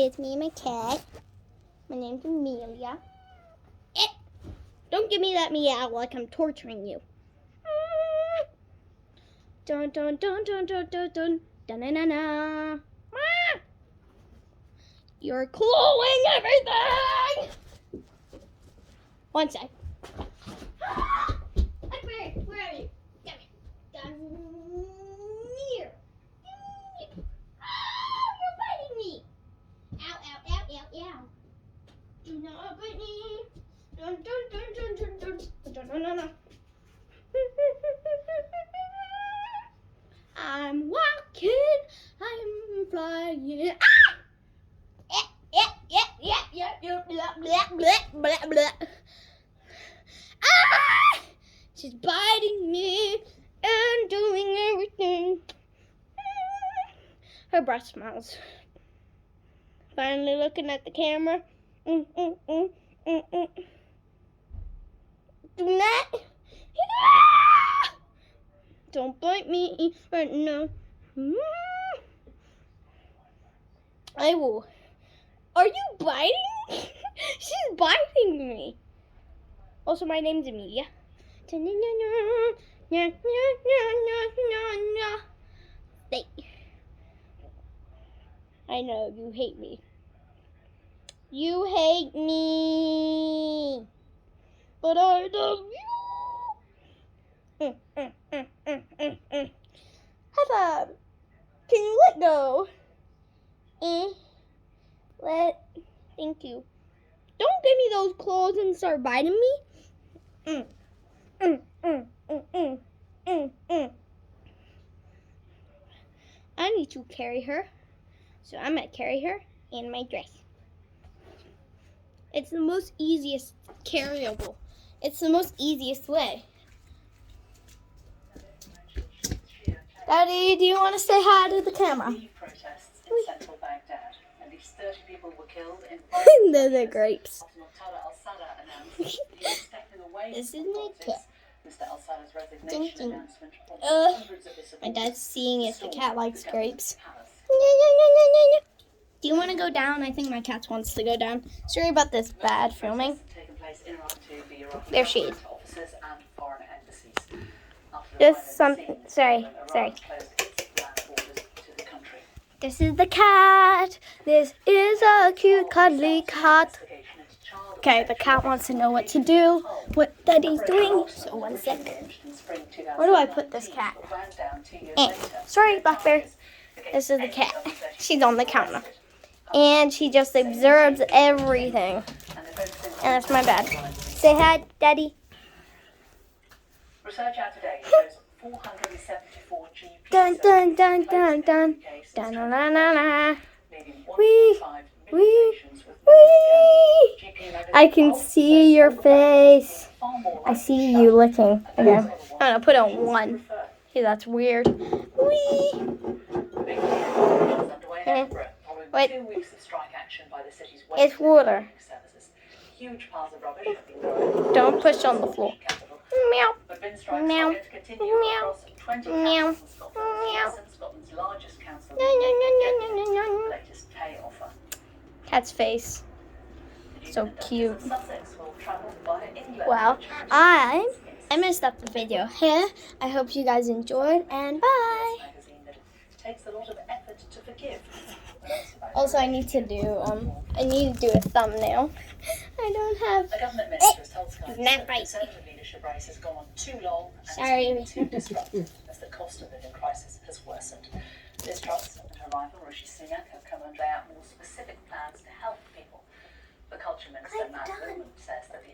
Hi, it's me and my cat. My name's Amelia. Don't give me that meow like I'm torturing you. Dun dun dun dun dun dun dun dun dun dun dun. You're clawing everything! One sec. Where are you? Come here. Come here. You're biting me. Ow, ow, ow, ow, ow. Do not bite me. Dun dun dun dun dun dun dun dun dun dun. I'm walking, I'm flying. Ah! Ah! She's biting me and doing everything. Her breath smells. Finally looking at the camera. Do not. Don't bite me right now. I will. Are you biting? She's biting me. Also, my name's Amelia. Stay. I know you hate me. You hate me. But I love you. High five. Can you let go? Thank you. Don't give me those claws and start biting me. I need to carry her. So I'm going to carry her in my dress. It's the most easiest carryable. It's the most easiest way. Daddy, do you want to say hi to the camera? Protests in central Baghdad. At least 30 people were killed in Those are grapes. This is my cat. Mr. al-Sadr's resignation announcement. My dad's seeing if the cat likes grapes. Do you want to go down? I think my cat wants to go down. Sorry about this bad filming. There she is. Just something. Sorry. This is the cat. This is a cute, cuddly cat. Okay, the cat wants to know what to do, what Daddy's doing. So 1 sec. Where do I put this cat? Sorry, Black Bear. This is the cat. She's on the counter. And she just observes everything. And that's my bad. Say hi, Daddy. Research out today shows 474 GP Dun dun dun dun dun dun dun dun dun. Wee. I can see your face. I see you licking. Okay. I'm gonna put on 1. Okay, that's weird. Wee. Wait. 2 weeks of strike action by the city's It's water. services. Huge piles of rubbish have been thrown. Don't push on the floor. Meow. But bin strikes Meow. are going to continue Meow. across 20 Meow. councils in Scotland. Meow. Scotland's largest council. No. Latest pay offer. Cat's face. So cute. Sussex will travel via England. Well, I messed up the video here. I hope you guys enjoyed, and bye. Magazine that it takes a lot of effort to forgive. Also, I need to do a thumbnail. I don't have. The government minister has told Sky Not that the right. Conservative leadership race has gone on too long Sorry. and too disruptive as the cost of living crisis has worsened. Liz Truss and her rival Rishi Sunak have come and lay out more specific plans to help people. The culture minister Matt Wilman says that the